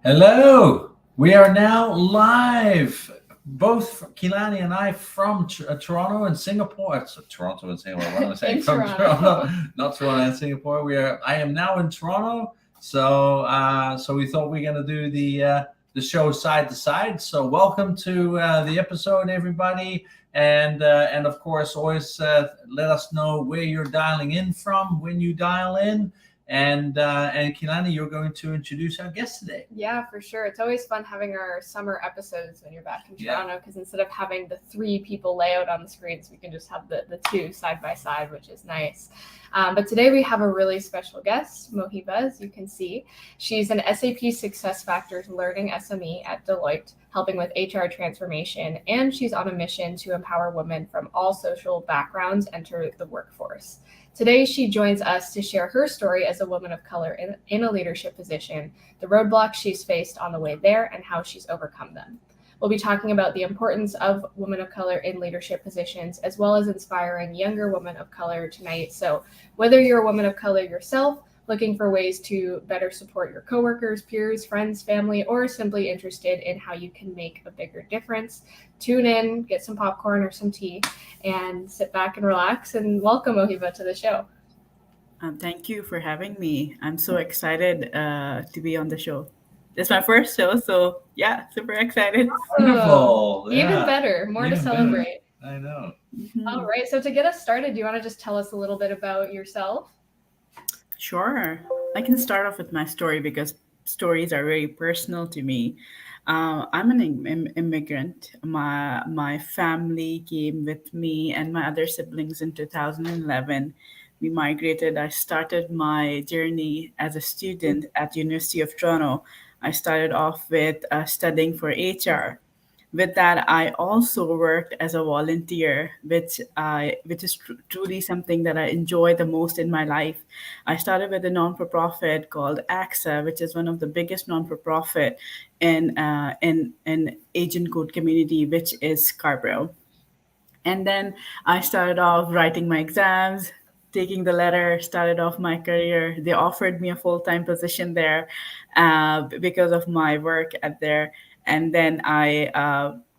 Hello. We are now live, both Kilani and I from Toronto and Singapore. Toronto and Singapore. What am I saying? In From Toronto, Toronto. not Toronto and Singapore. I am now in Toronto. So we thought we are gonna do the show side to side. So welcome to the episode, everybody. And of course, always let us know where you're dialing in from when you dial in. And Kilani, you're going to introduce our guest today. Yeah, for sure. It's always fun having our summer episodes when you're back in Yeah. Toronto because instead of having the three people layout on the screens, we can just have the two side by side, which is nice. But today we have a really special guest, Mohiba, as you can see. She's an SAP SuccessFactors Learning SME at Deloitte, helping with HR transformation, and she's on a mission to empower women from all social backgrounds enter the workforce. Today, she joins us to share her story as a woman of color in a leadership position, the roadblocks she's faced on the way there, and how she's overcome them. We'll be talking about the importance of women of color in leadership positions, as well as inspiring younger women of color tonight. So, whether you're a woman of color yourself, looking for ways to better support your coworkers, peers, friends, family, or simply interested in how you can make a bigger difference, tune in, get some popcorn or some tea, and sit back and relax. And welcome, Mohiba, to the show. Thank you for having me. I'm so excited to be on the show. It's my first show, so yeah, super excited. Wonderful. Even Yeah. better. More to Even better. celebrate. I know. All right. So, to get us started, do you want to just tell us a little bit about yourself? Sure. I can start off with my story because stories are very personal to me. I'm an immigrant. My family came with me and my other siblings in 2011. We migrated. I started my journey as a student at University of Toronto. I started off with studying for HR. With that, I also worked as a volunteer, which is truly something that I enjoy the most in my life. I started with a non-for-profit called AXA, which is one of the biggest non-for-profit in Agent Code community, which is Scarborough. And then I started off writing my exams, taking the letter, started off my career. They offered me a full time position there because of my work at there. And then I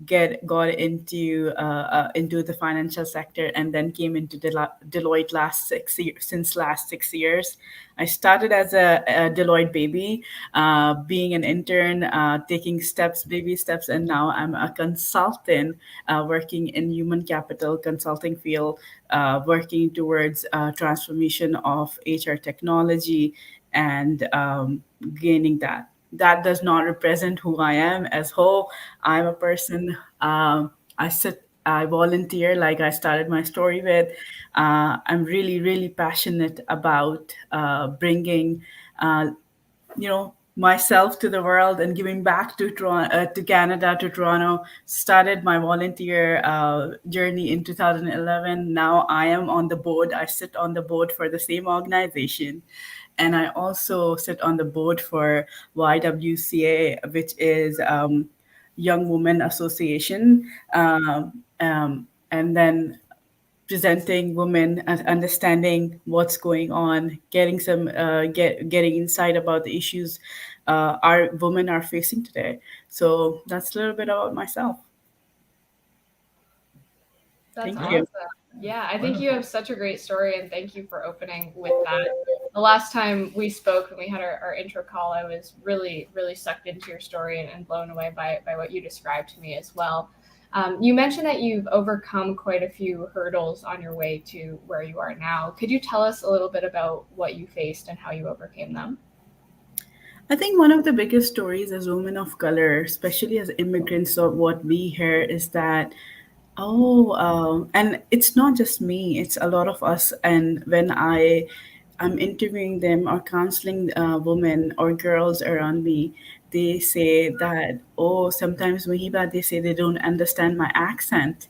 get got into the financial sector, and then came into Deloitte since last 6 years. I started as a Deloitte baby, being an intern, taking baby steps, and now I'm a consultant working in human capital consulting field, working towards transformation of HR technology and gaining that. That does not represent who I am as whole. I'm a person. I volunteer, like I started my story with. I'm really, really passionate about bringing myself to the world and giving back to to Canada, to Toronto. Started my volunteer journey in 2011. Now I am on the board. I sit on the board for the same organization, and I also sit on the board for YWCA, which is Young Women Association. And then presenting women and understanding what's going on, getting getting insight about the issues our women are facing today. So that's a little bit about myself. That's Thank awesome. you. Yeah, I think you have such a great story, and thank you for opening with that. The last time we spoke, when we had our intro call, I was really, really sucked into your story and blown away by what you described to me as well. You mentioned that you've overcome quite a few hurdles on your way to where you are now. Could you tell us a little bit about what you faced and how you overcame them? I think one of the biggest stories as women of color, especially as immigrants, of what we hear is that, and it's not just me; it's a lot of us. And when I'm interviewing them or counseling women or girls around me, they say that, oh, sometimes Mohiba, they say they don't understand my accent.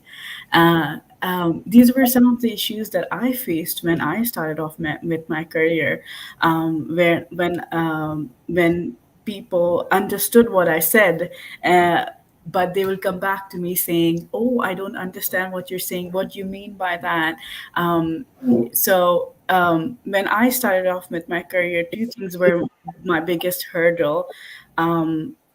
These were some of the issues that I faced when I started off with my career, where when people understood what I said. But they will come back to me saying, "Oh, I don't understand what you're saying. What do you mean by that?" When I started off with my career, two things were my biggest hurdle.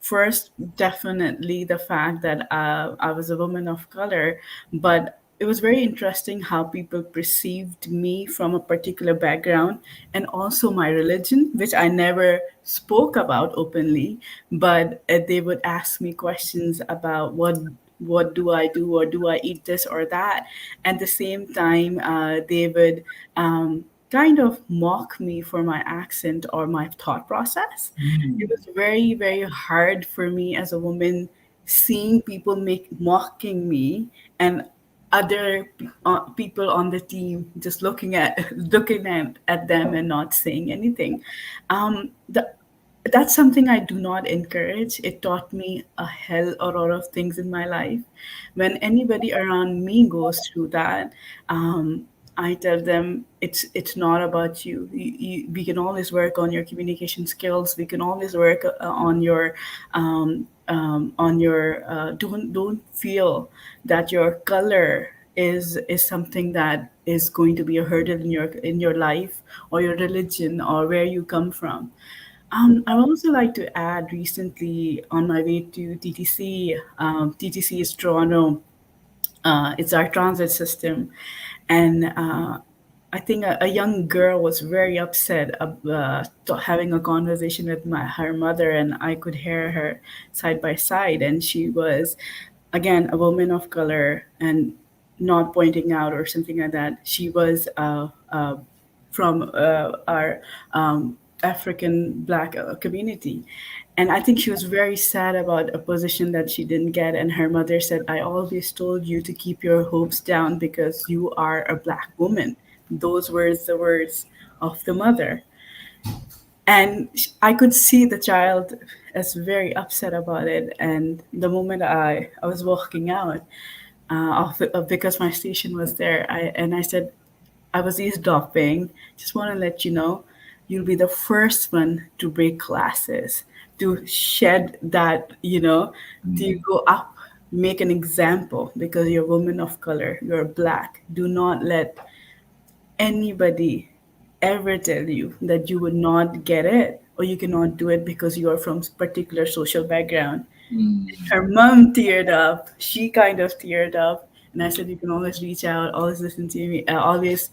First, definitely the fact that I was a woman of color, but it was very interesting how people perceived me from a particular background, and also my religion, which I never spoke about openly, but they would ask me questions about what do I do, or do I eat this or that. At the same time, they would kind of mock me for my accent or my thought process. It was very, very hard for me as a woman seeing people make mocking me, and other people on the team just looking at them and not saying anything. That's something I do not encourage. It taught me a hell a lot of things in my life. When anybody around me goes through that, I tell them it's not about you. We can always work on your communication skills. We can always work on your don't feel that your color is something that is going to be a hurdle in your life, or your religion, or where you come from. I would also like to add, recently on my way to TTC, TTC is Toronto. It's our transit system, and I think a young girl was very upset having a conversation with her mother, and I could hear her side by side, and she was, again, a woman of color, and not pointing out or something like that. She was from our African Black community. And I think she was very sad about a position that she didn't get. And her mother said, I always told you to keep your hopes down because you are a Black woman. Those were the words of the mother. And I could see the child as very upset about it. And the moment I was walking out, because my station was there, I said, I was eavesdropping. Just want to let you know, you'll be the first one to break classes, to shed that, to go up, make an example, because you're a woman of color, you're Black. Do not let anybody ever tell you that you would not get it, or you cannot do it because you are from particular social background. Her mom teared up. She kind of teared up. And I said, you can always reach out, always listen to me, always.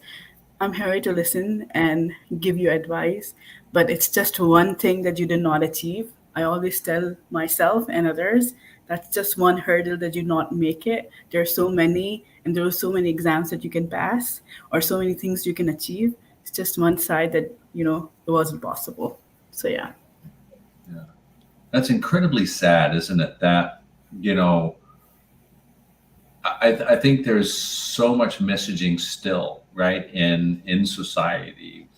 I'm here to listen and give you advice, but it's just one thing that you did not achieve. I always tell myself and others, that's just one hurdle that you not make it. There are so many, and there are so many exams that you can pass, or so many things you can achieve. It's just one side that, it wasn't possible. So, yeah. Yeah. That's incredibly sad, isn't it? That, I think there's so much messaging still, right, in society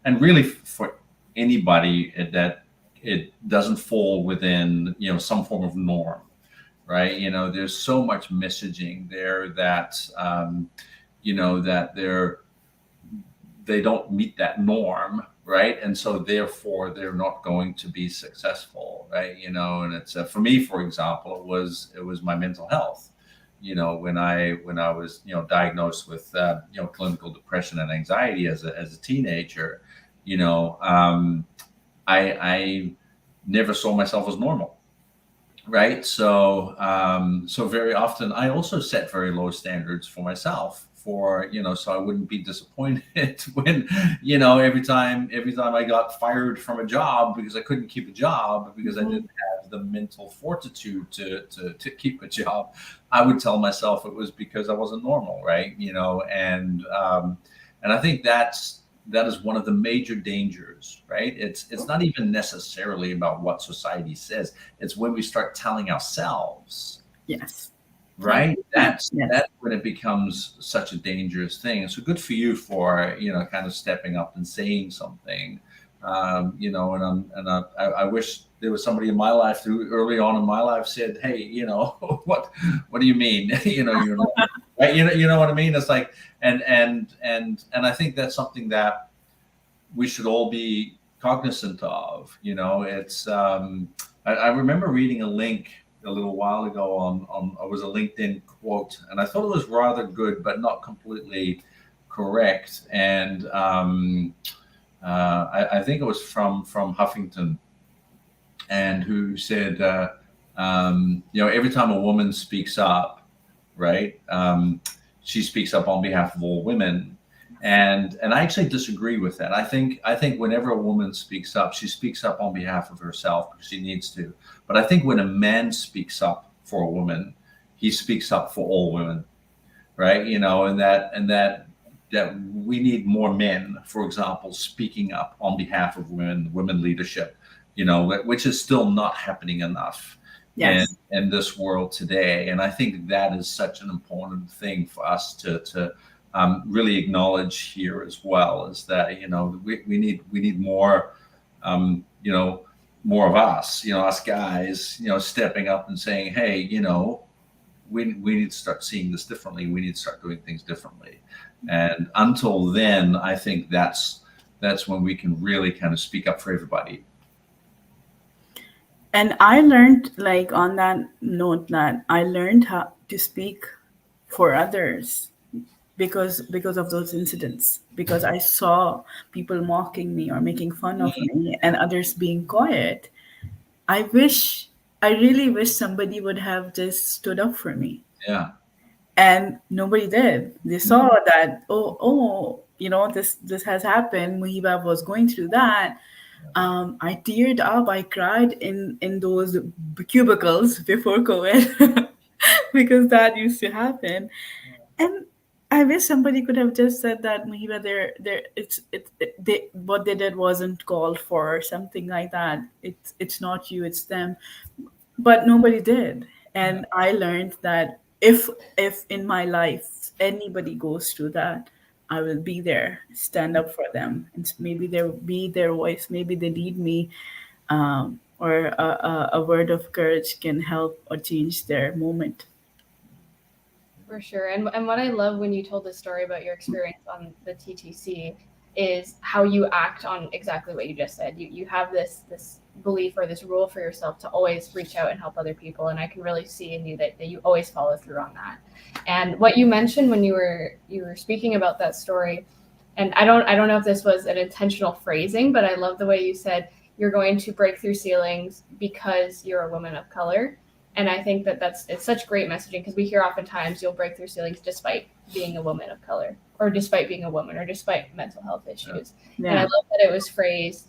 and really for anybody that it doesn't fall within, some form of norm, right? There's so much messaging there that, that they don't meet that norm, right? And so therefore they're not going to be successful, right? And it's for me, for example, it was my mental health. When I was diagnosed with clinical depression and anxiety as a teenager, I never saw myself as normal, right? So so very often I also set very low standards for myself, so I wouldn't be disappointed when every time I got fired from a job because I couldn't keep a job because I didn't have the mental fortitude to keep a job. I would tell myself it was because I wasn't normal, right? And I think that is one of the major dangers, right? It's not even necessarily about what society says. It's when we start telling ourselves. Yes. Right. That's when it becomes such a dangerous thing. So good for you for, kind of stepping up and saying something, and I wish there was somebody in my life who early on in my life said, hey, what do you mean? You're not, right. You know what I mean? It's like, and I think that's something that we should all be cognizant of. It's, I remember reading a link a little while ago on it was a LinkedIn quote, and I thought it was rather good, but not completely correct. And I think it was from Huffington, and who said, every time a woman speaks up, right, she speaks up on behalf of all women. And I actually disagree with that. I think whenever a woman speaks up, she speaks up on behalf of herself because she needs to. But I think when a man speaks up for a woman, he speaks up for all women, right? And that we need more men, for example, speaking up on behalf of women leadership, which is still not happening enough in Yes. in this world today. And I think that is such an important thing for us to really acknowledge here as well. Is that we need more, um, you know more of us, us guys, stepping up and saying, hey, we need to start seeing this differently. We need to start doing things differently. And until then, I think that's when we can really kind of speak up for everybody. And I learned, like, on that note, that I learned how to speak for others because of those incidents, because I saw people mocking me or making fun of me and others being quiet. I wish, I really wish somebody would have just stood up for me, Yeah. and nobody did. They saw that, this has happened. Mohiba was going through that. I teared up. I cried in those cubicles before COVID because that used to happen. And I wish somebody could have just said that, Mohiba, what they did wasn't called for, or something like that. It's not you, it's them. But nobody did. Yeah. And I learned that if in my life anybody goes through that, I will be there, stand up for them, and maybe there will be their voice, maybe they need me, or a word of courage can help or change their moment. For sure. And what I love when you told the story about your experience on the TTC is how you act on exactly what you just said. You have this belief or this rule for yourself to always reach out and help other people. And I can really see in you that you always follow through on that. And what you mentioned when you were speaking about that story, and I don't know if this was an intentional phrasing, but I love the way you said you're going to break through ceilings because you're a woman of color. And I think it's such great messaging, because we hear oftentimes you'll break through ceilings despite being a woman of color, or despite being a woman, or despite mental health issues. And I Yeah. love that it was phrased,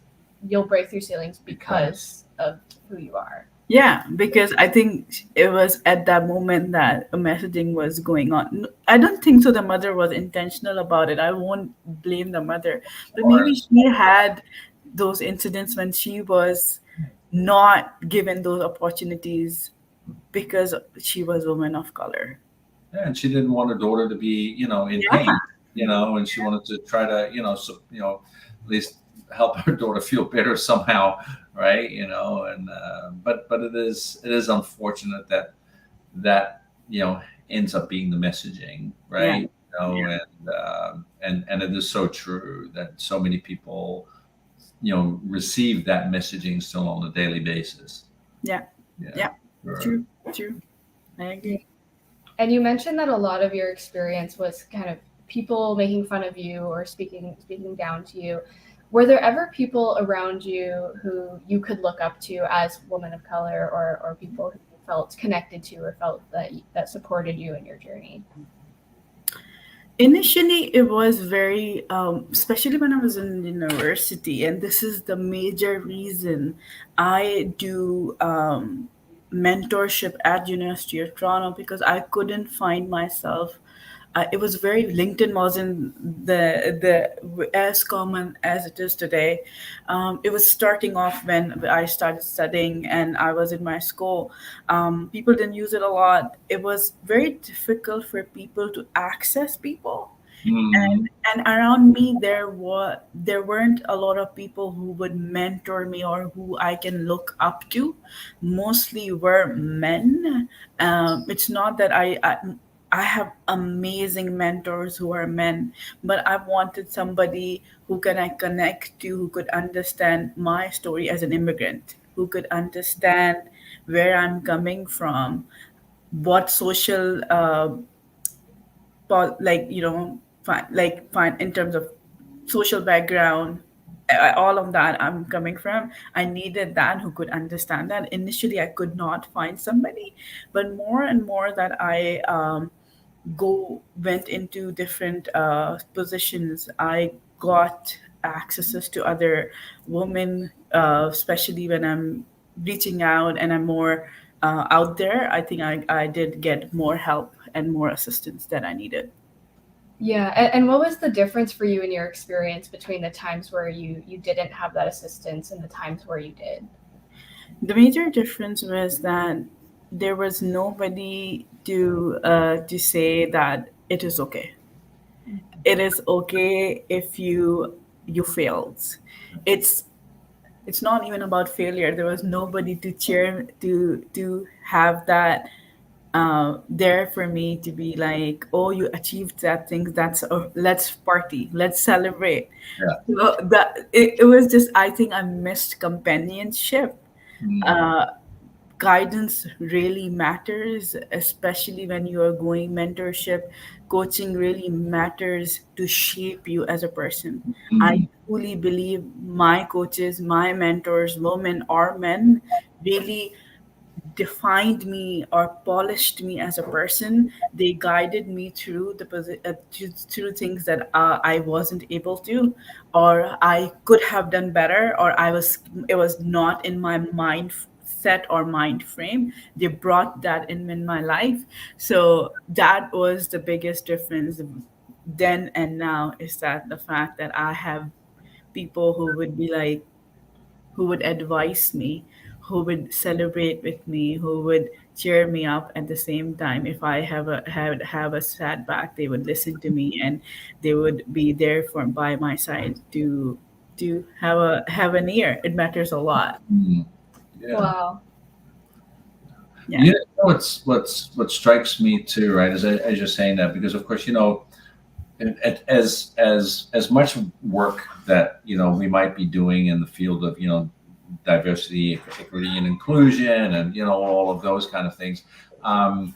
you'll break through ceilings because of who you are. Yeah, because I think it was at that moment that a messaging was going on. I don't think so the mother was intentional about it. I won't blame the mother. But maybe Or she had those incidents when she was not given those opportunities because she was a woman of color. yeah, and she didn't want her daughter to be, in Yeah. pain, and she wanted to try to, at least help her daughter feel better somehow, right? And but it is unfortunate that ends up being the messaging, Yeah. right? Yeah. And it is so true that so many people, receive that messaging still on a daily basis. Yeah. Yeah. Yeah. Sure. True. True. I agree. And you mentioned that a lot of your experience was kind of people making fun of you or speaking down to you. Were there ever people around you who you could look up to as women of color, or people who you felt connected to, or felt that supported you in your journey? Initially, it was very, especially when I was in university, and this is the major reason I do mentorship at University of Toronto, because I couldn't find myself. It was very, LinkedIn wasn't the as common as it is today. It was starting off when I started studying and I was in my school. People didn't use it a lot. It was very difficult for people to access people, Mm, and around me there weren't a lot of people who would mentor me or who I can look up to. Mostly were men. It's not that I have amazing mentors who are men, but I wanted somebody who can I connect to, who could understand my story as an immigrant, who could understand where I'm coming from, what social like, find in terms of social background, all of that I'm coming from. I needed that who could understand that. Initially, I could not find somebody, but more and more that I go went into different positions, I got accesses to other women, especially when I'm reaching out and I'm more out there. I think I did get more help and more assistance that I needed. Yeah, and what was the difference for you in your experience between the times where you didn't have that assistance and the times where you did? The major difference was that there was nobody to say that it is okay. It is okay if you failed. It's it's not even about failure. There was nobody to cheer to have that there for me to be like, oh, you achieved that thing. That's let's party, let's celebrate. Yeah. So that it was just, I think I missed companionship. Mm. Uh, Guidance really matters, especially when you are going mentorship. Coaching really matters to shape you as a person. I Mm. truly believe my coaches, my mentors, women or men, really defined me or polished me as a person. They guided me through through things that I wasn't able to, or I could have done better, or it was not in my mind set or mind frame. They brought that in my life. So that was the biggest difference then and now, is that the fact that I have people who would be like, who would advise me, who would celebrate with me, who would cheer me up at the same time. If I have a setback, they would listen to me and they would be there for by my side to have an ear. It matters a lot. Mm. Yeah. Wow. Yeah. You know what strikes me too, right? As you're saying that, because of course, as much work that we might be doing in the field of diversity, equity, and inclusion, and all of those kind of things. Um,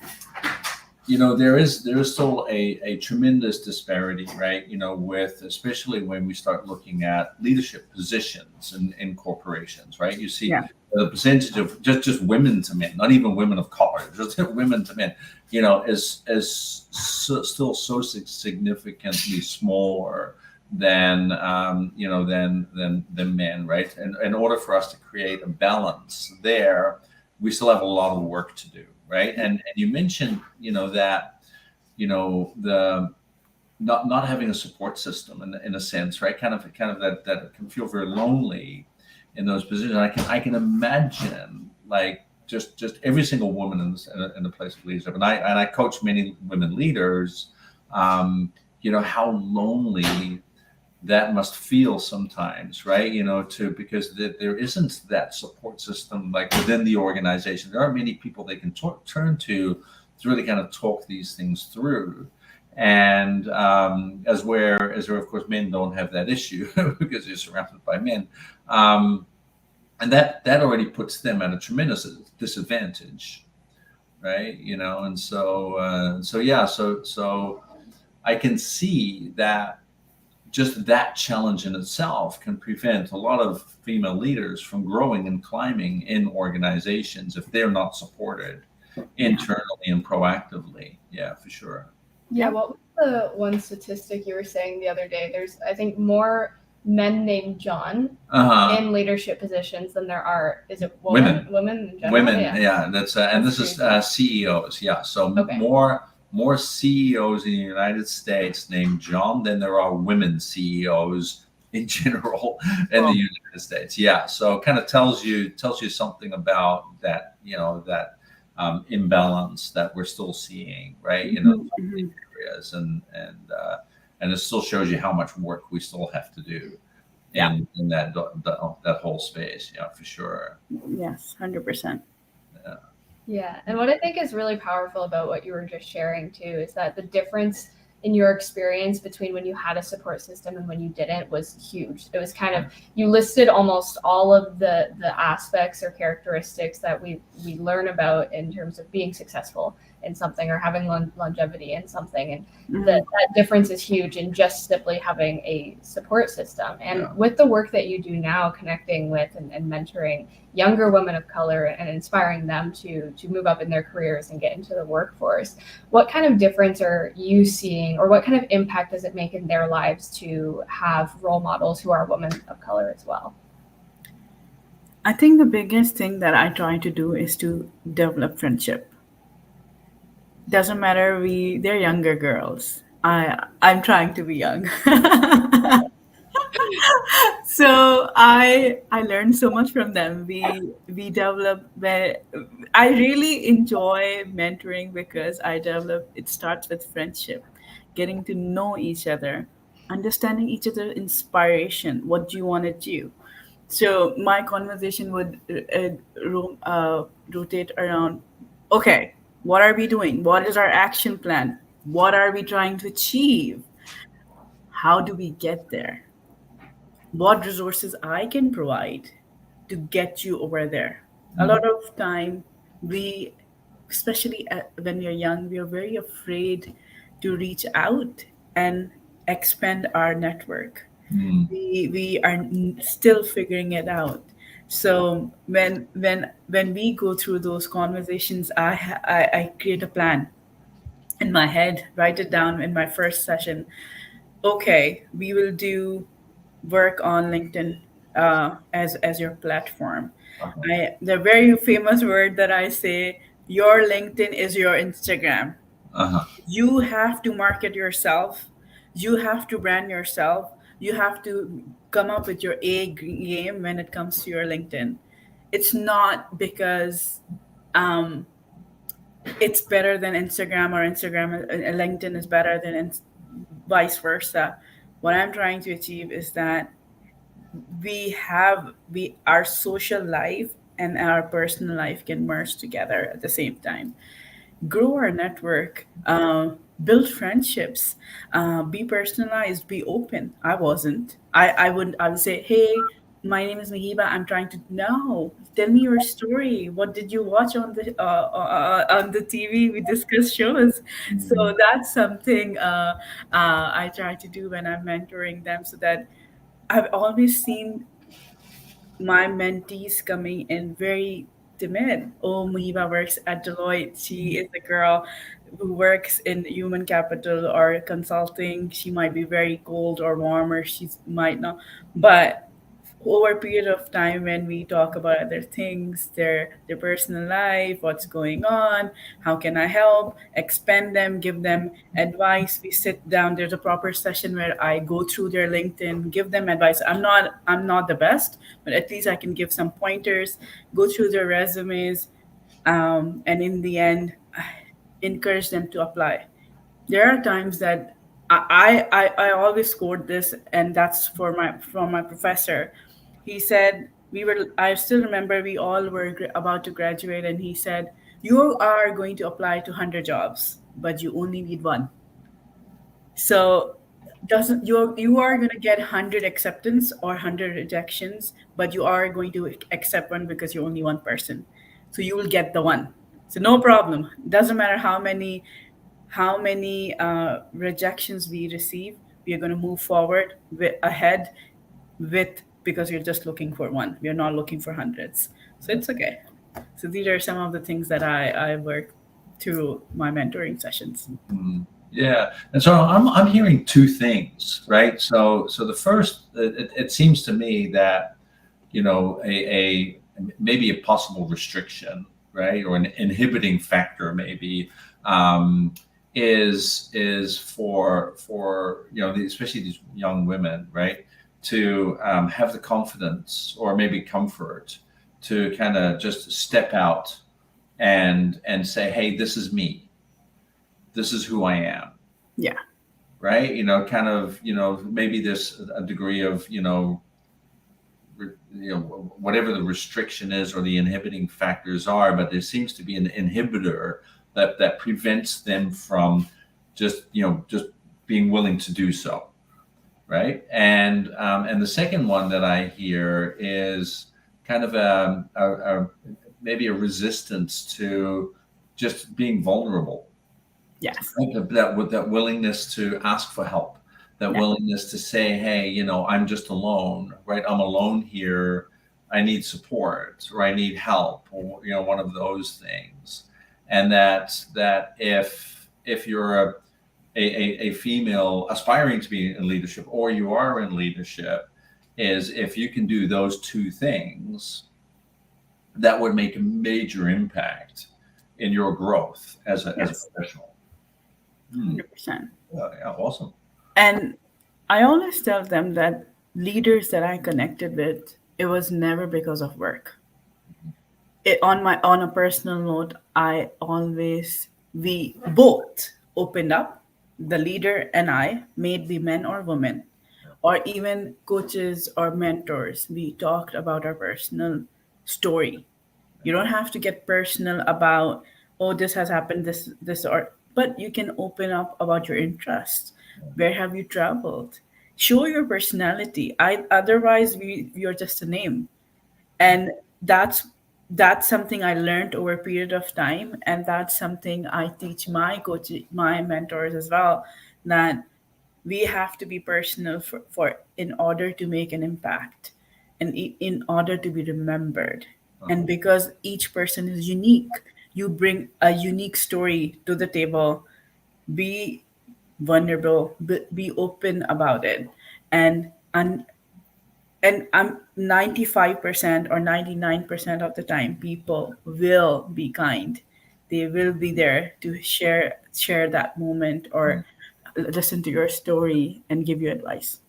there is still a tremendous disparity, right? With, especially when we start looking at leadership positions in corporations, right? You see Yeah. the percentage of just women to men, not even women of color, just women to men, still so significantly smaller than than men, right? And in order for us to create a balance there, we still have a lot of work to do, right? And you mentioned, that, the not having a support system in a sense, right? Kind of that can feel very lonely in those positions. I can imagine, like, just every single woman in the place of leadership, and I coach many women leaders. How lonely that must feel sometimes, right? Because there isn't that support system, like, within the organization. There aren't many people they can turn to really kind of talk these things through. And as where of course men don't have that issue because they're surrounded by men. And that already puts them at a tremendous disadvantage, right? And so I can see that just that challenge in itself can prevent a lot of female leaders from growing and climbing in organizations if they're not supported internally and proactively. Yeah, for sure. Yeah, what was the one statistic you were saying the other day? There's, I think, more men named John Uh-huh. in leadership positions than there are, is it Women. women in general? Women, Yeah. yeah, and this is CEOs, yeah. So Okay. more CEOs in the United States named John than there are women CEOs in general in the United States. Yeah, so it kind of tells you something about that, that imbalance that we're still seeing, right? Mhm. Areas, and it still shows you how much work we still have to do Yeah. in that whole space. Yeah, for sure. Yes, 100%. Yeah. And what I think is really powerful about what you were just sharing too is that the difference in your experience between when you had a support system and when you didn't was huge. It was kind of, you listed almost all of the aspects or characteristics that we learn about in terms of being successful in something or having longevity in something. And Mhm. that difference is huge in just simply having a support system. And Yeah. with the work that you do now, connecting with and mentoring younger women of color and inspiring them to move up in their careers and get into the workforce, what kind of difference are you seeing, or what kind of impact does it make in their lives to have role models who are women of color as well? I think the biggest thing that I try to do is to develop friendship. Doesn't matter they're younger girls. I'm trying to be young. So I learned so much from them. We develop where I really enjoy mentoring because I develop it starts with friendship, getting to know each other, understanding each other inspiration, what do you want to do. So my conversation would rotate around, okay, what are we doing? What is our action plan? What are we trying to achieve? How do we get there? What resources I can provide to get you over there. A Mm. lot of time, we, especially when we're young, we are very afraid to reach out and expand our network. Mm. We are still figuring it out. So when we go through those conversations, I create a plan in my head, write it down in my first session. Okay, we will do work on LinkedIn as your platform. Uh-huh. The very famous word that I say, your LinkedIn is your Instagram. Uh-huh. You have to market yourself. You have to brand yourself. You have to come up with your game when it comes to your LinkedIn. It's not because um, it's better than Instagram or LinkedIn is better than vice versa. What I'm trying to achieve is that we our social life and our personal life can merge together at the same time, grow our network, build friendships, be personalized, be open. I wasn't. I would say, hey, my name is Mohiba. I'm trying to know. Tell me your story. What did you watch on the TV? We discuss shows. So Mm. that's something I try to do when I'm mentoring them, so that I've always seen my mentees coming in very timid. Oh, Mohiba works at Deloitte. She is a girl who works in human capital or consulting. She might be very cold or warm, or she might not. But over a period of time, when we talk about other things, their personal life, what's going on, how can I help, expand them, give them advice. We sit down. There's a proper session where I go through their LinkedIn, give them advice. I'm not the best, but at least I can give some pointers, go through their resumes, and in the end, encourage them to apply. There are times that I always quote this, and that's for my from my professor. He said, we were I still remember we all were about to graduate, and he said, you are going to apply to 100 jobs, but you only need one. So doesn't you are going to get 100 acceptance or 100 rejections, but you are going to accept one because you're only one person. So you will get the one. So no problem. Doesn't matter how many rejections we receive, we are going to move forward ahead with, because you're just looking for one. We're not looking for hundreds. So it's okay. So these are some of the things that I work through my mentoring sessions. Mm. Yeah, and so I'm hearing two things, right? So the first, it seems to me that a maybe a possible restriction, right, or an inhibiting factor, maybe, um, is for especially these young women, right, to have the confidence or maybe comfort to kind of just step out and say, hey, this is me, this is who I am, Yeah. right? Kind of, maybe there's a degree of, whatever the restriction is or the inhibiting factors are, but there seems to be an inhibitor that prevents them from just being willing to do so, right? And the second one that I hear is kind of maybe a resistance to just being vulnerable. Yes. That with that willingness to ask for help, that Yeah. willingness to say, hey, I'm just alone, right? I'm alone here. I need support, or I need help, or one of those things. And that if you're a female aspiring to be in leadership, or you are in leadership, is if you can do those two things, that would make a major impact in your growth as a Yes. professional. 100%. Yeah, awesome. And I always tell them that leaders that I connected with, it was never because of work. On a personal note, I always we both opened up, the leader and I, may it be men or women, or even coaches or mentors. We talked about our personal story. You don't have to get personal about, oh, this has happened, this, or, but you can open up about your interests. Where have you traveled? Show your personality. Otherwise, you're just a name. And that's something I learned over a period of time, and that's something I teach my coach, my mentors as well, that we have to be personal for in order to make an impact, and in order to be remembered. And because each person is unique, you bring a unique story to the table. Be vulnerable, be open about it. And and I'm 95% or 99% of the time, people will be kind. They will be there to share that moment, or listen to your story and give you advice.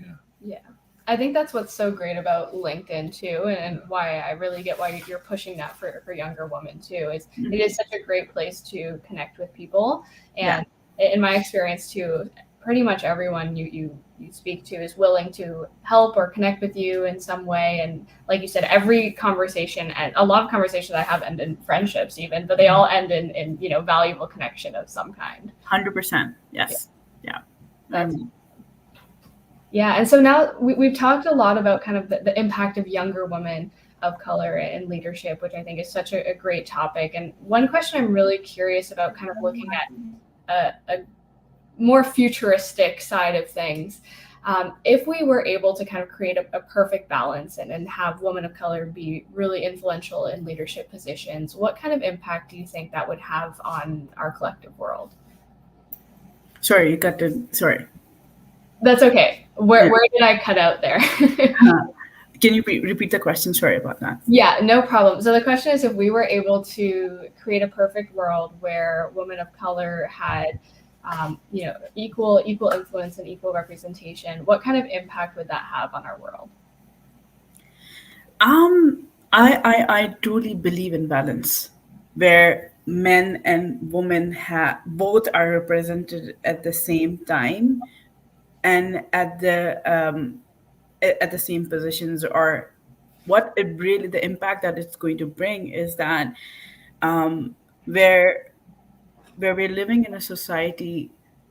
Yeah. Yeah. I think that's what's so great about LinkedIn too, and why I really get why you're pushing that for younger women too. Is it is such a great place to connect with people, Yeah. and in my experience too, pretty much everyone you speak to is willing to help or connect with you in some way. And like you said, every conversation, and a lot of conversations I have end in friendships even, but they all end in valuable connection of some kind. 100%. Yes. Yeah. That's Yeah, and so now we've talked a lot about kind of the impact of younger women of color in leadership, which I think is such a great topic. And one question I'm really curious about, kind of looking at a more futuristic side of things, if we were able to kind of create a perfect balance and have women of color be really influential in leadership positions, what kind of impact do you think that would have on our collective world? Sorry, you got to. Sorry. That's okay. Where did I cut out there? Can you repeat the question? Sorry about that. Yeah, no problem. So the question is, if we were able to create a perfect world where women of color had, equal influence and equal representation, what kind of impact would that have on our world? I truly believe in balance, where men and women have both are represented at the same time, and at the same positions. Or what it really, the impact that it's going to bring is that, um, where we're living in a society,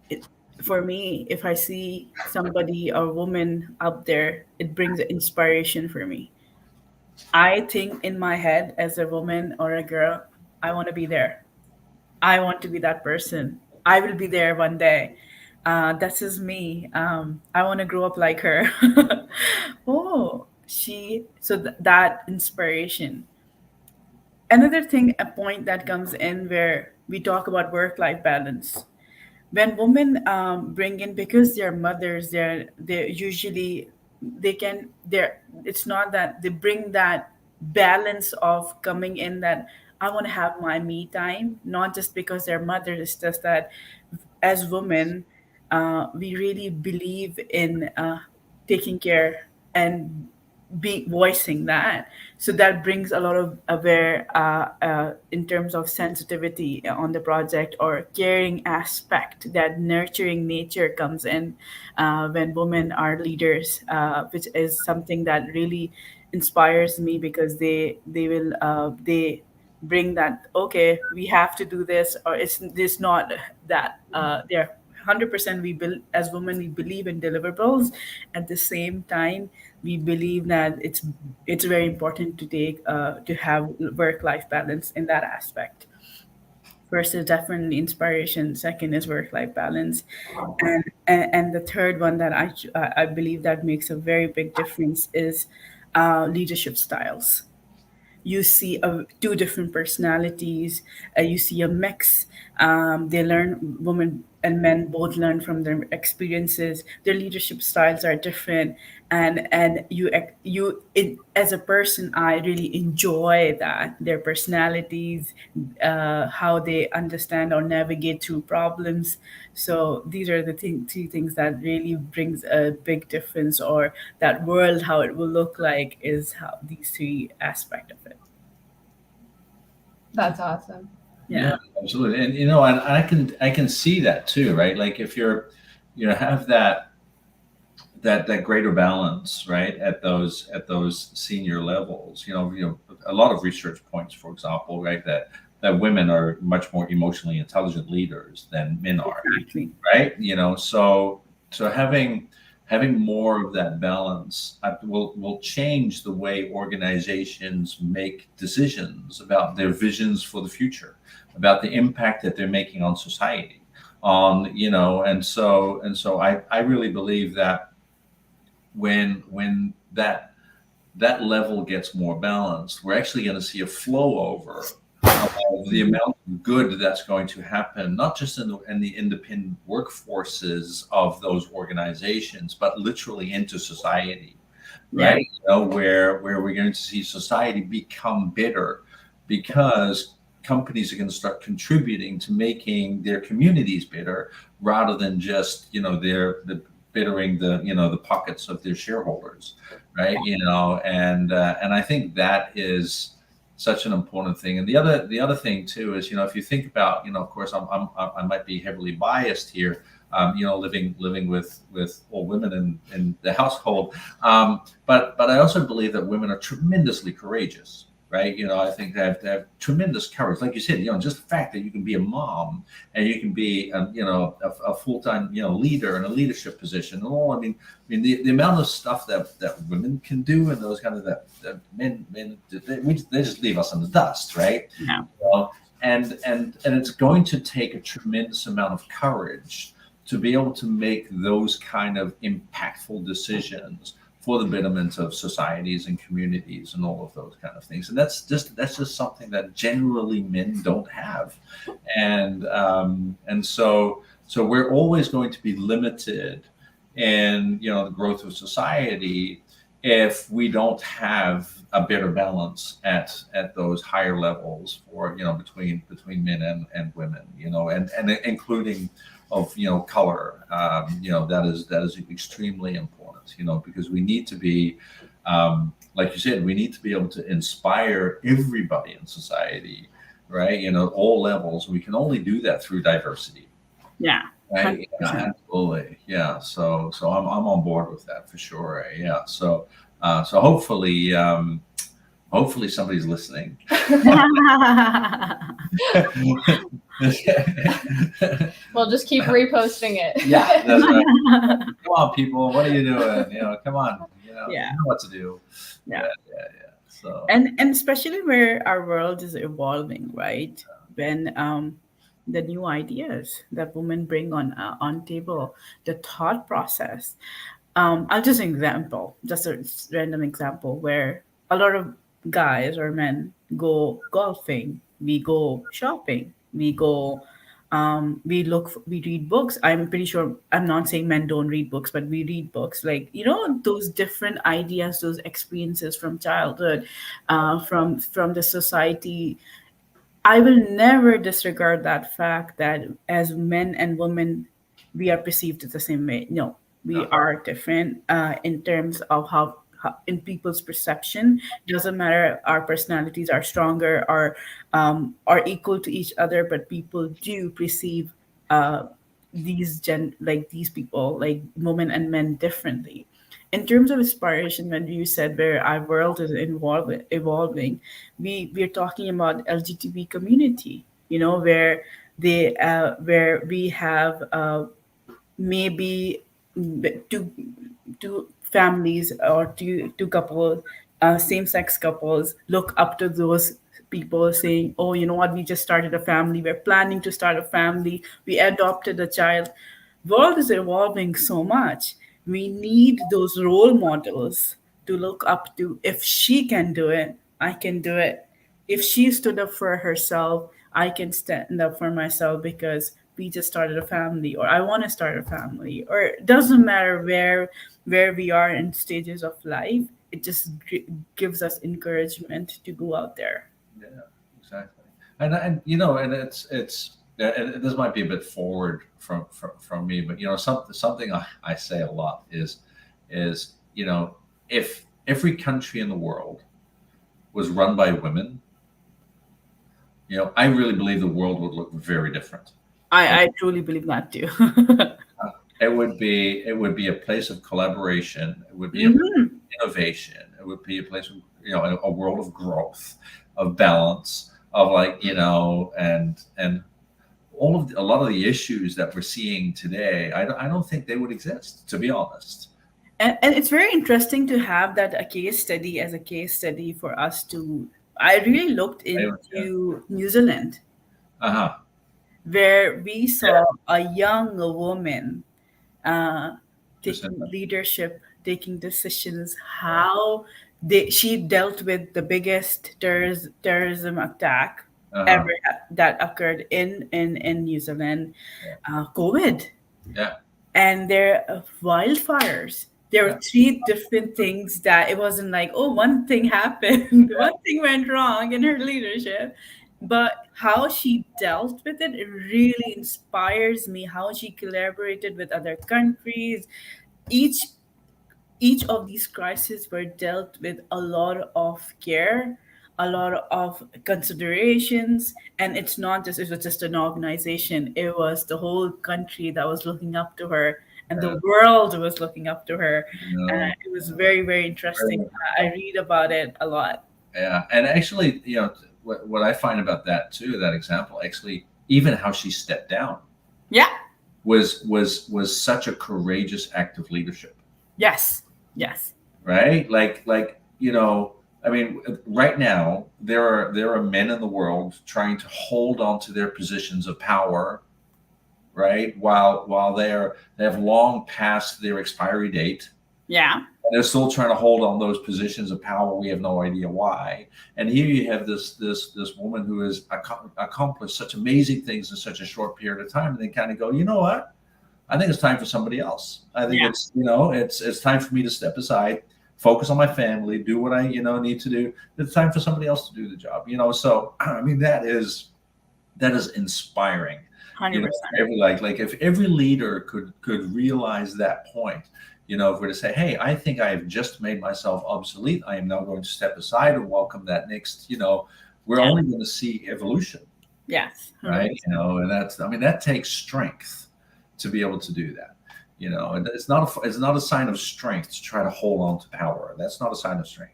it, for me, if I see somebody, a woman out there, it brings inspiration for me. I think in my head, as a woman or a girl, I want to be there. I want to be that person. I will be there one day. That's just me. I want to grow up like her. Oh, that inspiration. Another thing, a point that comes in where we talk about work-life balance. When women bring in, because they're mothers, they're usually, they're it's not that they bring that balance of coming in, that I want to have my me time, not just because they're mothers. It's just that as women, we really believe in taking care and be voicing that. So that brings a lot of aware, in terms of sensitivity on the project, or caring aspect, that nurturing nature comes in when women are leaders, which is something that really inspires me, because they bring that, okay, we have to do this, or it's this not that, they're 100%. We build, as women, we believe in deliverables. At the same time, we believe that it's very important to have work life balance in that aspect. First is definitely inspiration. Second is work-life balance, and the third one that I believe that makes a very big difference is leadership styles. You see two different personalities. You see a mix. They learn, women and men both learn from their experiences. Their leadership styles are different, and as a person, I really enjoy that their personalities, how they understand or navigate through problems. So these are the two things that really brings a big difference, or that world how it will look like is how these three aspect of it. That's awesome. Yeah, Yeah. absolutely. And and I can see that too, right? Like if have that greater balance, right, at those senior levels. A lot of research points, for example, right, that women are much more emotionally intelligent leaders than men are, Exactly. right? So having more of that balance will change the way organizations make decisions about their visions for the future, about the impact that they're making on society, and so I really believe that when that level gets more balanced, we're actually going to see a flow over of the Mhm. amount of good that's going to happen, not just in the independent workforces of those organizations, but literally into society, Yeah. right? Where we're going to see society become better because companies are going to start contributing to making their communities better rather than just the bettering the pockets of their shareholders, right? And I think that is such an important thing. And the other thing too is, if you think about, of course, I might be heavily biased here, living with all women in the household, but I also believe that women are tremendously courageous. Right, I think they have tremendous courage. Like you said, just the fact that you can be a mom and you can be, a full-time, leader in a leadership position. The amount of stuff that women can do, and those kind of that men they just leave us in the dust, right? Yeah. And it's going to take a tremendous amount of courage to be able to make those kind of impactful decisions for the betterment of societies and communities and all of those kind of things. And that's just something that generally men don't have. And so we're always going to be limited in the growth of society if we don't have a better balance at those higher levels for between men and women, and including of color. That is extremely important, because we need to be, like you said, we need to be able to inspire everybody in society, right? All levels. We can only do that through diversity. Yeah. Right. Yeah, 100%. absolutely. Yeah. So I'm on board with that for sure. Yeah. So hopefully somebody's listening. We'll just keep reposting it. Yeah, that's right. Come on, people. What are you doing? Come on. You Yeah. know what to do. Yeah. Yeah, yeah, yeah. So And especially where our world is evolving, right? When the new ideas that women bring on table, the thought process. I'll just example, just a random example where a lot of guys or men go golfing, we go shopping, we read books. I'm pretty sure, I'm not saying men don't read books, but we read books. Like, those different ideas, those experiences from childhood, from the society. I will never disregard that fact that as men and women, we are perceived the same way. No, we no, are different in terms of how in people's perception. Doesn't matter, our personalities are stronger or are equal to each other, but people do perceive like these people, like women and men, differently. In terms of inspiration, when you said where our world is evolving, we're talking about LGBT community, where we have maybe two families or two couples, same sex couples look up to those people saying, oh, you know what, we just started a family, we're planning to start a family, we adopted a child. World is evolving so much. We need those role models to look up to. If she can do it, I can do it. If she stood up for herself, I can stand up for myself because we just started a family, or I want to start a family, or it doesn't matter where we are in stages of life. It just gives us encouragement to go out there. Yeah, exactly. And you know, and it's and this might be a bit forward from me, but you know, something I say a lot is you know, if every country in the world was run by women, you know, I really believe the world would look very different. I truly believe that too. It would be a place of collaboration. It would be a place Mhm. of innovation. It would be a place of, you know, a world of growth, of balance, of like, you know, and a lot of the issues that we're seeing today, I don't think they would exist, to be honest. And it's very interesting to have that a case study as a case study for us to. I really looked Yeah. into New Zealand, Uh-huh. where we Yeah. saw a young woman uh, Just taking leadership, taking decisions, how she dealt with the biggest terrorism attack uh-huh. ever that occurred in New Zealand, Yeah. COVID, Yeah. and there are wildfires. There were Yeah. three different things that it wasn't like, oh, one thing happened, one thing went wrong in her leadership. But how she dealt with it, it really inspires me. How she collaborated with other countries. Each each of these crises were dealt with a lot of care, a lot of considerations, and it's not just it was just an organization. It was the whole country that was looking up to her, and Yeah. the world was looking up to her. No. It was very very interesting. Very- I read about it a lot. Yeah. And actually, you know, what I find about that too, that example, actually, even how she stepped down Yeah. was such a courageous act of leadership. Yes. Yes. Right? Like you know, I mean, right now there are men in the world trying to hold on to their positions of power, right? While they have long passed their expiry date, Yeah. and they're still trying to hold on those positions of power. We have no idea why. And here you have this woman who has accomplished such amazing things in such a short period of time, and they kind of go, you know what? I think it's time for somebody else. I think Yeah. it's, you know, it's time for me to step aside, focus on my family, do what I, you know, need to do. It's time for somebody else to do the job, you know. So I mean, that is inspiring. You Hundred know, percent. like if every leader could realize that point, you know, if we're to say, hey, I think I have just made myself obsolete, I am now going to step aside and welcome that next, you know, we're Yeah. only going to see evolution, Yes. right? 100%. You know, and that's, I mean, that takes strength to be able to do that. You know, and it's not a sign of strength to try to hold on to power. That's not a sign of strength.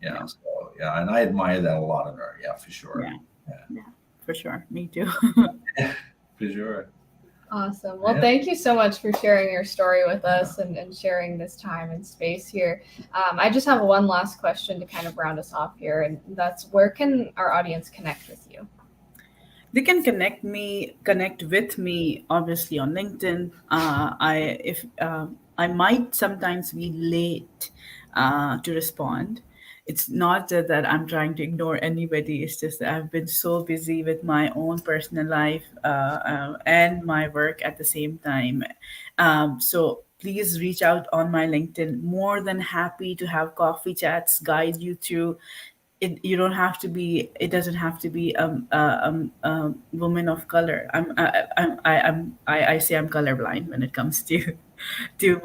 You Yeah. know, so yeah, and I admire that a lot in her. Yeah, for sure. Yeah. Yeah. For sure. Me too. For sure. Awesome. Well, Yeah. thank you so much for sharing your story with us and sharing this time and space here. I just have one last question to kind of round us off here, and that's where can our audience connect with you? They can connect with me, obviously on LinkedIn. I might sometimes be late to respond. It's not that I'm trying to ignore anybody. It's just that I've been so busy with my own personal life and my work at the same time. So please reach out on my LinkedIn. More than happy to have coffee chats, guide you through it. You don't have to be, it doesn't have to be a woman of color. I say I'm colorblind when it comes to to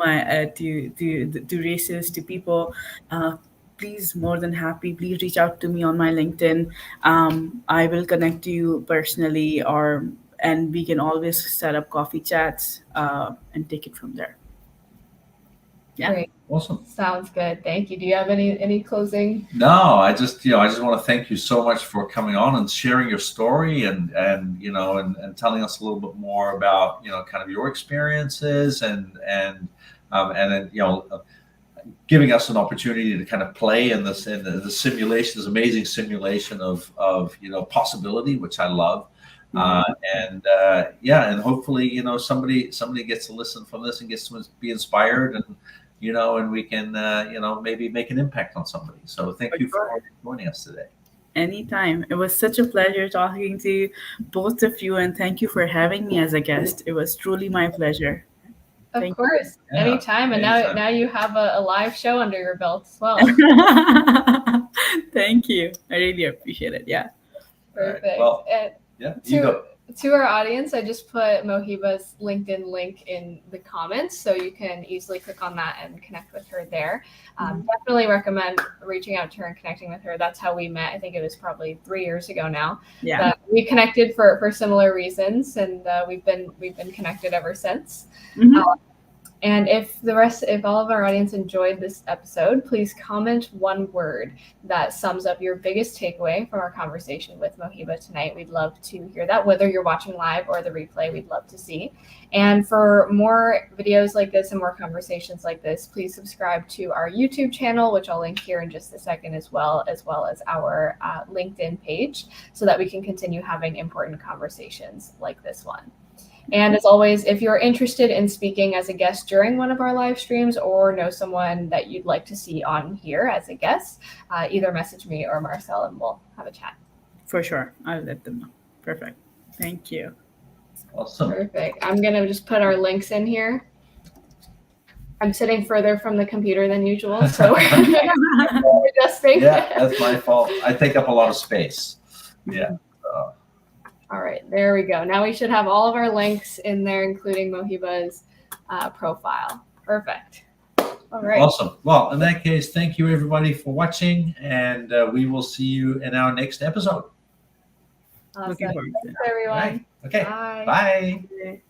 races, to people. uh, Please, more than happy, please reach out to me on my LinkedIn. I will connect to you personally, or and we can always set up coffee chats and take it from there. Yeah. Great. Awesome. Sounds good. Thank you. Do you have any closing? No, I just want to thank you so much for coming on and sharing your story and you know and telling us a little bit more about, you know, kind of your experiences and then, you know, giving us an opportunity to kind of play in this in the simulation, this amazing simulation of possibility, which I love. And hopefully somebody gets to listen from this and gets to be inspired, and and we can maybe make an impact on somebody. So thank you for joining us today. Anytime. It was such a pleasure talking to both of you, and thank you for having me as a guest. It was truly my pleasure. Of course, anytime. And now you have a live show under your belt as well. Thank you. I really appreciate it. Yeah. Perfect. Right. Well, you go. To our audience, I just put Mohiba's LinkedIn link in the comments, so you can easily click on that and connect with her there. Definitely recommend reaching out to her and connecting with her. That's how we met. I think it was probably 3 years ago now. Yeah. We connected for similar reasons, and we've been connected ever since. And if all of our audience enjoyed this episode, please comment one word that sums up your biggest takeaway from our conversation with Mohiba tonight. We'd love to hear that, whether you're watching live or the replay, we'd love to see. And for more videos like this and more conversations like this, please subscribe to our YouTube channel, which I'll link here in just a second, as well as our LinkedIn page, so that we can continue having important conversations like this one. And as always, if you're interested in speaking as a guest during one of our live streams, or know someone that you'd like to see on here as a guest, either message me or Marcel and we'll have a chat. For sure. I'll let them know. Perfect. Thank you. Awesome. Perfect. I'm going to just put our links in here. I'm sitting further from the computer than usual, so we're adjusting. Yeah, that's my fault. I take up a lot of space. Yeah. All right, there we go. Now we should have all of our links in there, including Mohiba's profile. Perfect. All right. Awesome. Well, in that case, thank you everybody for watching, and we will see you in our next episode. Awesome. Thanks, everyone. Right. Okay. Bye. Bye.